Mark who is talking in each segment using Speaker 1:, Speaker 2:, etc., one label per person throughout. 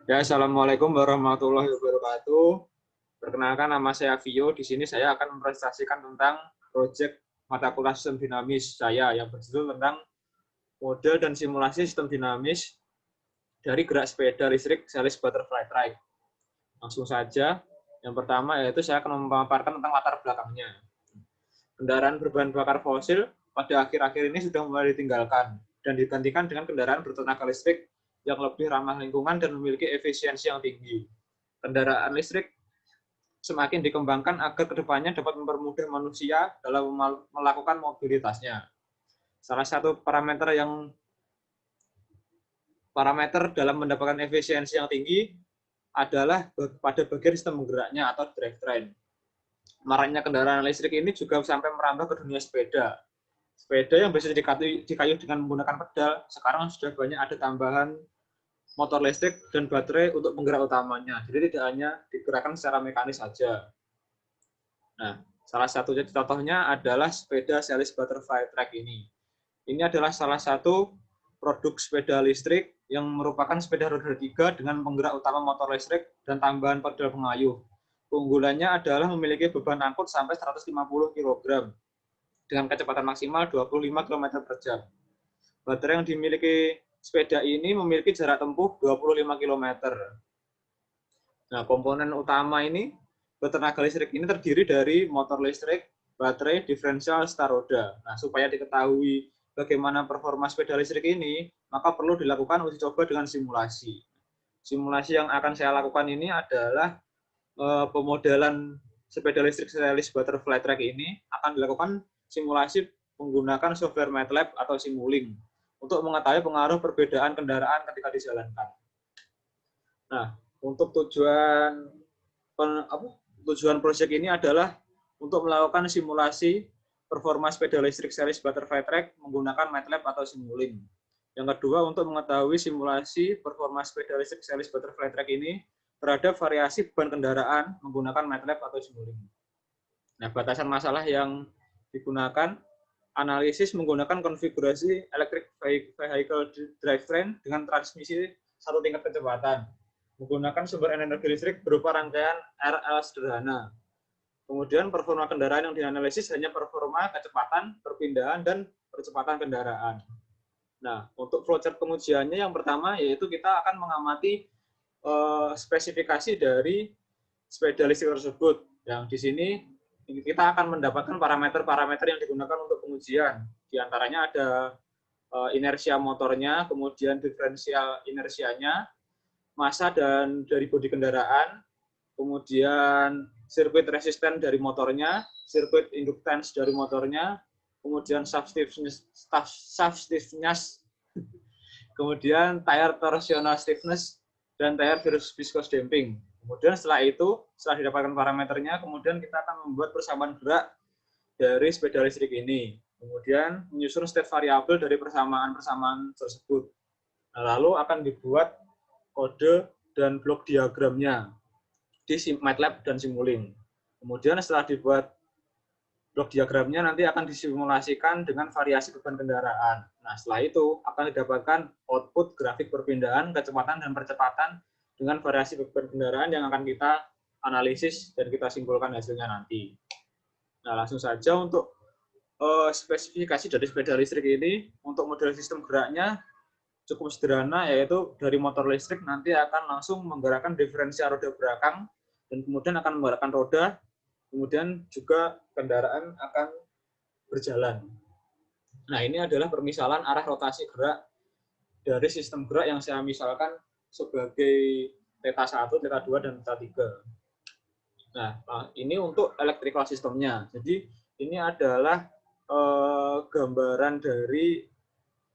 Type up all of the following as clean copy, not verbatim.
Speaker 1: Ya, Assalamualaikum warahmatullahi wabarakatuh. Perkenalkan, nama saya Vio. Di sini saya akan mempresentasikan tentang proyek mata kuliah sistem dinamis saya yang berjudul tentang model dan simulasi sistem dinamis dari gerak sepeda listrik series butterfly trike. Langsung saja. Yang pertama yaitu saya akan memaparkan tentang latar belakangnya. Kendaraan berbahan bakar fosil pada akhir-akhir ini sudah mulai ditinggalkan dan digantikan dengan kendaraan bertenaga listrik yang lebih ramah lingkungan dan memiliki efisiensi yang tinggi. Kendaraan listrik semakin dikembangkan agar kedepannya dapat mempermudah manusia dalam melakukan mobilitasnya. Salah satu parameter dalam mendapatkan efisiensi yang tinggi adalah pada bagian sistem penggeraknya atau drivetrain. Maraknya kendaraan listrik ini juga sampai merambah ke dunia sepeda. Sepeda yang biasanya dikayu dengan menggunakan pedal, sekarang sudah banyak ada tambahan motor listrik dan baterai untuk penggerak utamanya. Jadi tidak hanya digerakkan secara mekanis saja. Nah, salah satu contohnya adalah sepeda series butterfly trike ini. Ini adalah salah satu produk sepeda listrik yang merupakan sepeda roda 3 dengan penggerak utama motor listrik dan tambahan pedal pengayuh. Keunggulannya adalah memiliki beban angkut sampai 150 kg dengan kecepatan maksimal 25 km per jam. Baterai yang dimiliki sepeda ini memiliki jarak tempuh 25 km. Nah, komponen utama ini bertenaga listrik ini terdiri dari motor listrik, baterai, diferensial, serta roda. Nah, supaya diketahui bagaimana performa sepeda listrik ini, maka perlu dilakukan uji coba dengan simulasi. Simulasi yang akan saya lakukan ini adalah pemodelan sepeda listrik series butterfly trike ini akan dilakukan simulasi menggunakan software MATLAB atau Simulink untuk mengetahui pengaruh perbedaan kendaraan ketika dijalankan. Nah, untuk tujuan proyek ini adalah untuk melakukan simulasi performa sepeda listrik series butterfly trike menggunakan MATLAB atau Simulink. Yang kedua, untuk mengetahui simulasi performa sepeda listrik series butterfly trike ini terhadap variasi beban kendaraan menggunakan MATLAB atau Simulink. Nah, batasan masalah yang digunakan analisis menggunakan konfigurasi electric vehicle drivetrain dengan transmisi satu tingkat kecepatan, menggunakan sumber energi listrik berupa rangkaian RL sederhana. Kemudian performa kendaraan yang dianalisis hanya performa kecepatan, perpindahan, dan percepatan kendaraan. Nah, untuk flowchart pengujiannya yang pertama yaitu kita akan mengamati spesifikasi dari sepeda listrik tersebut. Yang di sini kita akan mendapatkan parameter-parameter yang digunakan untuk pengujian. Di antaranya ada inersia motornya, kemudian diferensial inersianya, massa dan dari bodi kendaraan, kemudian sirkuit resisten dari motornya, sirkuit inductance dari motornya, kemudian shaft stiffness, kemudian tire torsional stiffness, dan tire viscous damping. Kemudian setelah didapatkan parameternya, kemudian kita akan membuat persamaan gerak dari sepeda listrik ini. Kemudian menyusun state variabel dari persamaan-persamaan tersebut. Nah, lalu akan dibuat kode dan blok diagramnya di MATLAB dan Simulink. Kemudian setelah dibuat blok diagramnya nanti akan disimulasikan dengan variasi beban kendaraan. Nah, setelah itu akan didapatkan output grafik perpindahan, kecepatan, dan percepatan dengan variasi beban kendaraan yang akan kita analisis dan kita simpulkan hasilnya nanti. Nah, langsung saja untuk spesifikasi dari sepeda listrik ini, untuk model sistem geraknya cukup sederhana, yaitu dari motor listrik nanti akan langsung menggerakkan diferensial roda belakang, dan kemudian akan menggerakkan roda, kemudian juga kendaraan akan berjalan. Nah, ini adalah permisalan arah rotasi gerak dari sistem gerak yang saya misalkan sebagai theta 1, theta 2, dan theta 3. Nah, ini untuk electrical sistemnya. Jadi, ini adalah gambaran dari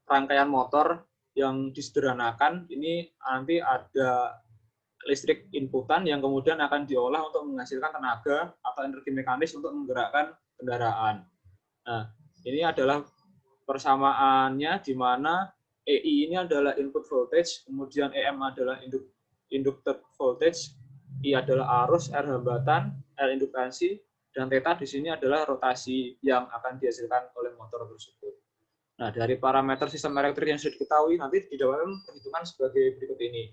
Speaker 1: rangkaian motor yang disederhanakan. Ini nanti ada listrik inputan yang kemudian akan diolah untuk menghasilkan tenaga atau energi mekanis untuk menggerakkan kendaraan. Nah, ini adalah persamaannya di mana EI ini adalah input voltage, kemudian EM adalah inductor voltage, I adalah arus, R hambatan, L induktansi, dan theta di sini adalah rotasi yang akan dihasilkan oleh motor tersebut. Nah, dari parameter sistem elektrik yang sudah diketahui, nanti didapatkan perhitungan sebagai berikut ini.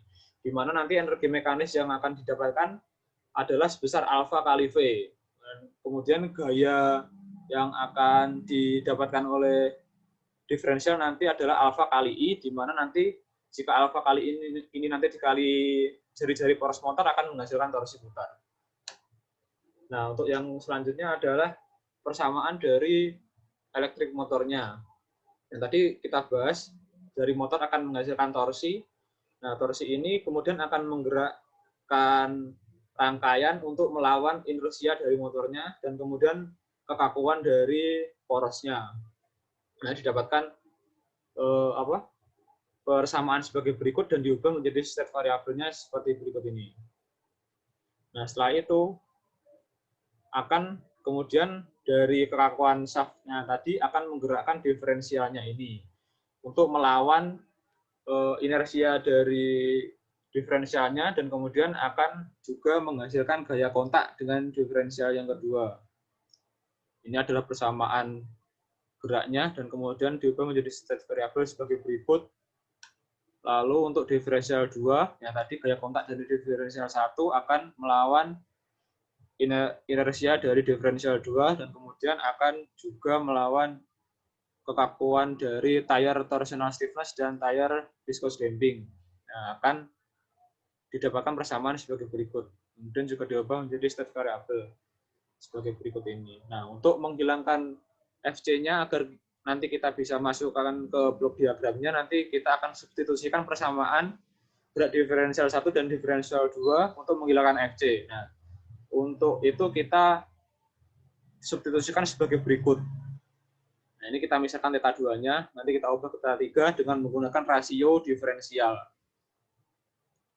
Speaker 1: di mana nanti energi mekanis yang akan didapatkan adalah sebesar alfa kali V. Dan kemudian gaya yang akan didapatkan oleh diferensial nanti adalah alfa kali I, di mana nanti jika alfa kali ini nanti dikali jari-jari poros motor akan menghasilkan torsi putar. Nah, untuk yang selanjutnya adalah persamaan dari elektrik motornya. Yang tadi kita bahas, dari motor akan menghasilkan torsi. Nah, torsi ini kemudian akan menggerakkan rangkaian untuk melawan inersia dari motornya dan kemudian kekakuan dari porosnya. Nah, didapatkan persamaan sebagai berikut dan diubah menjadi state variabelnya seperti berikut ini. Nah, setelah itu akan kemudian dari kekakuan shaftnya tadi akan menggerakkan diferensialnya ini untuk melawan inersia dari diferensialnya dan kemudian akan juga menghasilkan gaya kontak dengan diferensial yang kedua. Ini adalah persamaan geraknya dan kemudian diubah menjadi state variable sebagai berikut. Lalu untuk diferensial 2, yang tadi gaya kontak dari diferensial 1 akan melawan inersia dari diferensial 2 dan kemudian akan juga melawan kekakuan dari tire torsional stiffness dan tire viscous damping. Nah, akan didapatkan persamaan sebagai berikut. Kemudian juga diubah menjadi state variable sebagai berikut ini. Nah, untuk menghilangkan FC-nya agar nanti kita bisa masukkan ke blok diagramnya, nanti kita akan substitusikan persamaan gerak diferensial 1 dan diferensial 2 untuk menghilangkan FC. Nah, untuk itu kita substitusikan sebagai berikut. Nah, ini kita misalkan θ 2-nya, nanti kita ubah ke θ 3 dengan menggunakan rasio diferensial.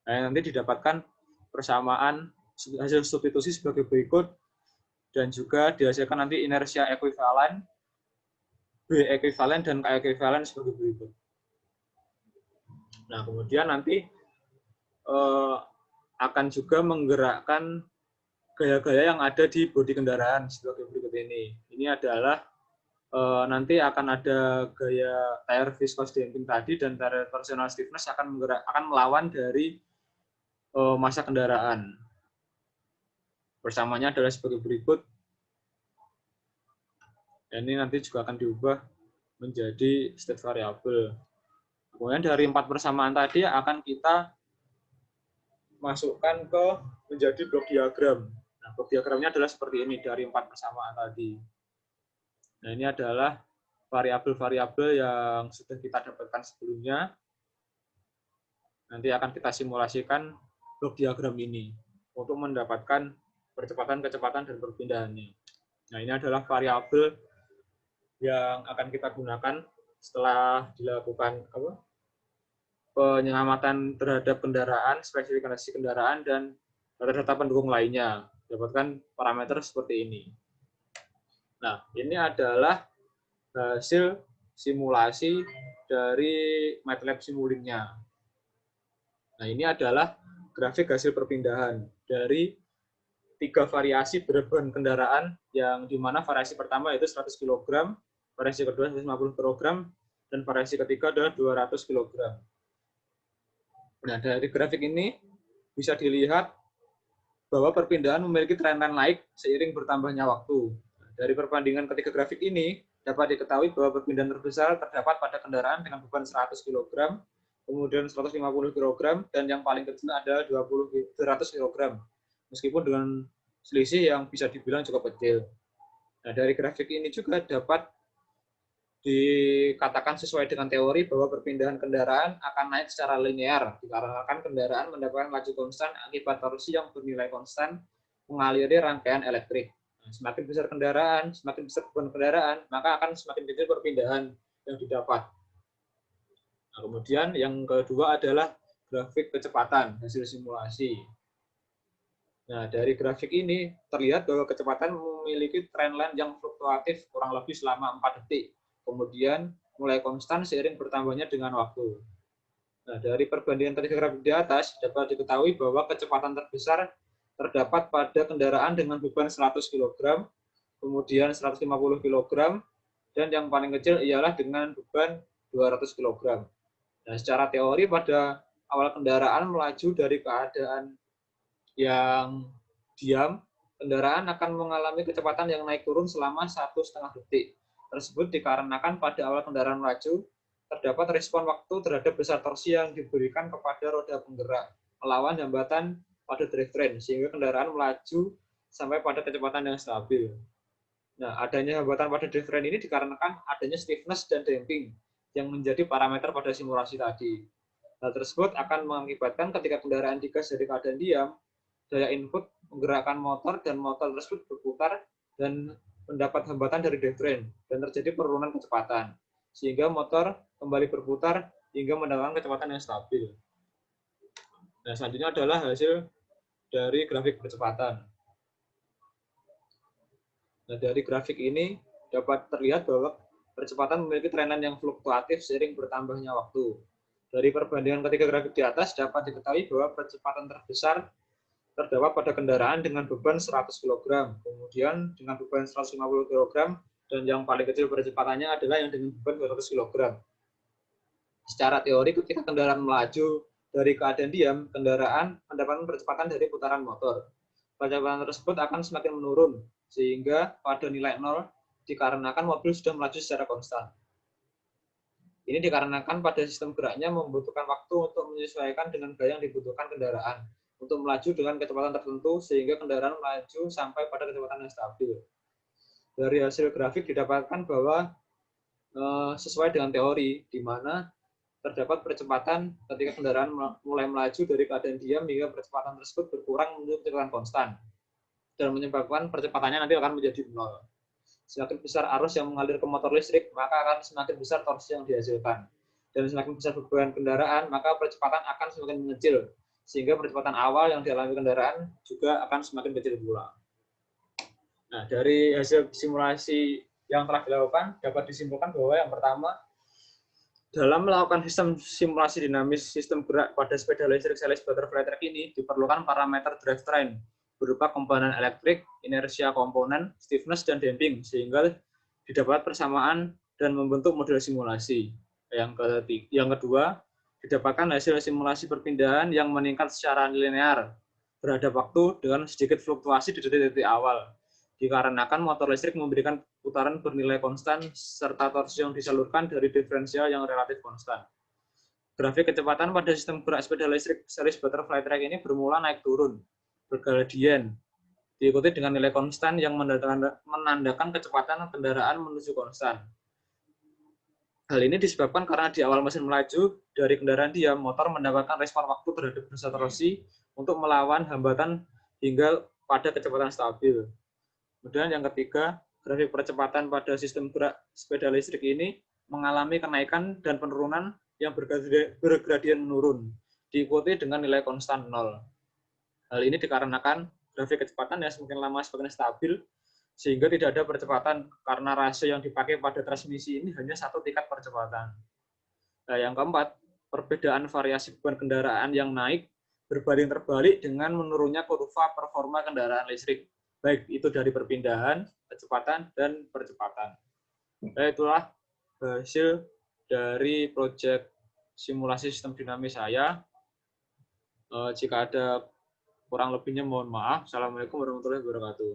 Speaker 1: Nah, nanti didapatkan persamaan hasil substitusi sebagai berikut, dan juga dihasilkan nanti inersia ekuivalen, B ekuivalen, dan K ekuivalen sebagai berikut. Nah, kemudian nanti akan juga menggerakkan gaya-gaya yang ada di bodi kendaraan sebagai berikut ini. Ini adalah nanti akan ada gaya tire viscous damping tadi dan tire torsional stiffness akan melawan dari massa kendaraan. Persamanya adalah sebagai berikut. Dan ini nanti juga akan diubah menjadi state variable. Kemudian dari 4 persamaan tadi akan kita masukkan ke menjadi blok diagram. Nah, blok diagramnya adalah seperti ini dari 4 persamaan tadi. Nah, ini adalah variabel-variabel yang sudah kita dapatkan sebelumnya. Nanti akan kita simulasikan blok diagram ini untuk mendapatkan percepatan-kecepatan dan perpindahannya. Nah, ini adalah variabel yang akan kita gunakan setelah dilakukan penyelamatan terhadap kendaraan, spesifikasi kendaraan, dan data-data pendukung lainnya. Dapatkan parameter seperti ini. Nah, ini adalah hasil simulasi dari MATLAB Simulink-nya. Nah, ini adalah grafik hasil perpindahan dari 3 variasi berat bahan kendaraan, yang dimana variasi pertama yaitu 100 kg, variasi kedua 150 kg, dan variasi ketiga adalah 200 kg. Nah, dari grafik ini bisa dilihat bahwa perpindahan memiliki tren naik seiring bertambahnya waktu. Dari perbandingan ketiga grafik ini, dapat diketahui bahwa perpindahan terbesar terdapat pada kendaraan dengan beban 100 kg, kemudian 150 kg, dan yang paling kecil adalah 200 kg. Meskipun dengan selisih yang bisa dibilang cukup kecil. Nah, dari grafik ini juga dapat dikatakan sesuai dengan teori bahwa perpindahan kendaraan akan naik secara linear dikarenakan kendaraan mendapatkan laju konstan akibat torsi yang bernilai konstan mengaliri rangkaian elektrik. Nah, semakin besar kendaraan, semakin besar beban kendaraan, maka akan semakin kecil perpindahan yang didapat. Nah, kemudian yang kedua adalah grafik kecepatan hasil simulasi. Nah, dari grafik ini terlihat bahwa kecepatan memiliki trendline yang fluktuatif kurang lebih selama 4 detik. Kemudian mulai konstan seiring bertambahnya dengan waktu. Nah, dari perbandingan ketiga grafik di atas dapat diketahui bahwa kecepatan terbesar terdapat pada kendaraan dengan beban 100 kg, kemudian 150 kg, dan yang paling kecil ialah dengan beban 200 kg. Nah, secara teori pada awal kendaraan melaju dari keadaan yang diam, kendaraan akan mengalami kecepatan yang naik turun selama 1,5 detik. Tersebut dikarenakan pada awal kendaraan melaju, terdapat respon waktu terhadap besar torsi yang diberikan kepada roda penggerak, melawan hambatan pada drivetrain, sehingga kendaraan melaju sampai pada kecepatan yang stabil. Nah, adanya hambatan pada drivetrain ini dikarenakan adanya stiffness dan damping yang menjadi parameter pada simulasi tadi. Hal tersebut akan mengakibatkan ketika kendaraan digas dari keadaan diam, daya input menggerakkan motor dan motor tersebut berputar dan mendapat hambatan dari drivetrain dan terjadi penurunan kecepatan, sehingga motor kembali berputar hingga mendapatkan kecepatan yang stabil. Nah, selanjutnya adalah hasil dari grafik percepatan. Nah, dari grafik ini dapat terlihat bahwa percepatan memiliki trenan yang fluktuatif seiring bertambahnya waktu. Dari perbandingan ketiga grafik di atas dapat diketahui bahwa percepatan terbesar terdapat pada kendaraan dengan beban 100 kg, kemudian dengan beban 150 kg, dan yang paling kecil percepatannya adalah yang dengan beban 200 kg. Secara teori, ketika kendaraan melaju dari keadaan diam, kendaraan mendapatkan percepatan dari putaran motor. Percepatan tersebut akan semakin menurun, sehingga pada nilai 0 dikarenakan mobil sudah melaju secara konstan. Ini dikarenakan pada sistem geraknya membutuhkan waktu untuk menyesuaikan dengan gaya yang dibutuhkan kendaraan untuk melaju dengan kecepatan tertentu sehingga kendaraan melaju sampai pada kecepatan yang stabil. Dari hasil grafik didapatkan bahwa sesuai dengan teori, di mana terdapat percepatan ketika kendaraan mulai melaju dari keadaan diam hingga percepatan tersebut berkurang menuju kecepatan konstan dan menyebabkan percepatannya nanti akan menjadi 0. Semakin besar arus yang mengalir ke motor listrik, maka akan semakin besar torsi yang dihasilkan. Dan semakin besar beban kendaraan, maka percepatan akan semakin mengecil, sehingga percepatan awal yang dialami kendaraan juga akan semakin kecil pula. Nah, dari hasil simulasi yang telah dilakukan, dapat disimpulkan bahwa yang pertama, dalam melakukan sistem simulasi dinamis sistem gerak pada sepeda listrik series butterfly track ini, diperlukan parameter drivetrain berupa komponen elektrik, inersia komponen, stiffness, dan damping, sehingga didapat persamaan dan membentuk model simulasi. Yang kedua, didapatkan hasil simulasi perpindahan yang meningkat secara linear terhadap waktu dengan sedikit fluktuasi di detik-detik awal, dikarenakan motor listrik memberikan putaran bernilai konstan serta torsi yang disalurkan dari diferensial yang relatif konstan. Grafik kecepatan pada sistem gerak sepeda listrik series butterfly track ini bermula naik turun, bergradien, diikuti dengan nilai konstan yang menandakan kecepatan kendaraan menuju konstan. Hal ini disebabkan karena di awal mesin melaju dari kendaraan diam, motor mendapatkan respon waktu terhadap besar torsi untuk melawan hambatan hingga pada kecepatan stabil. Kemudian yang ketiga, grafik percepatan pada sistem gerak sepeda listrik ini mengalami kenaikan dan penurunan yang bergradien menurun, diikuti dengan nilai konstan 0. Hal ini dikarenakan grafik kecepatan yang semakin lama semakin stabil, sehingga tidak ada percepatan karena rasio yang dipakai pada transmisi ini hanya satu tingkat percepatan. Nah, yang keempat, perbedaan variasi beban kendaraan yang naik berbanding terbalik dengan menurunnya kurva performa kendaraan listrik, baik itu dari perpindahan, kecepatan, dan percepatan. Nah, itulah hasil dari proyek simulasi sistem dinamis saya. Jika ada kurang lebihnya mohon maaf. Assalamualaikum warahmatullahi wabarakatuh.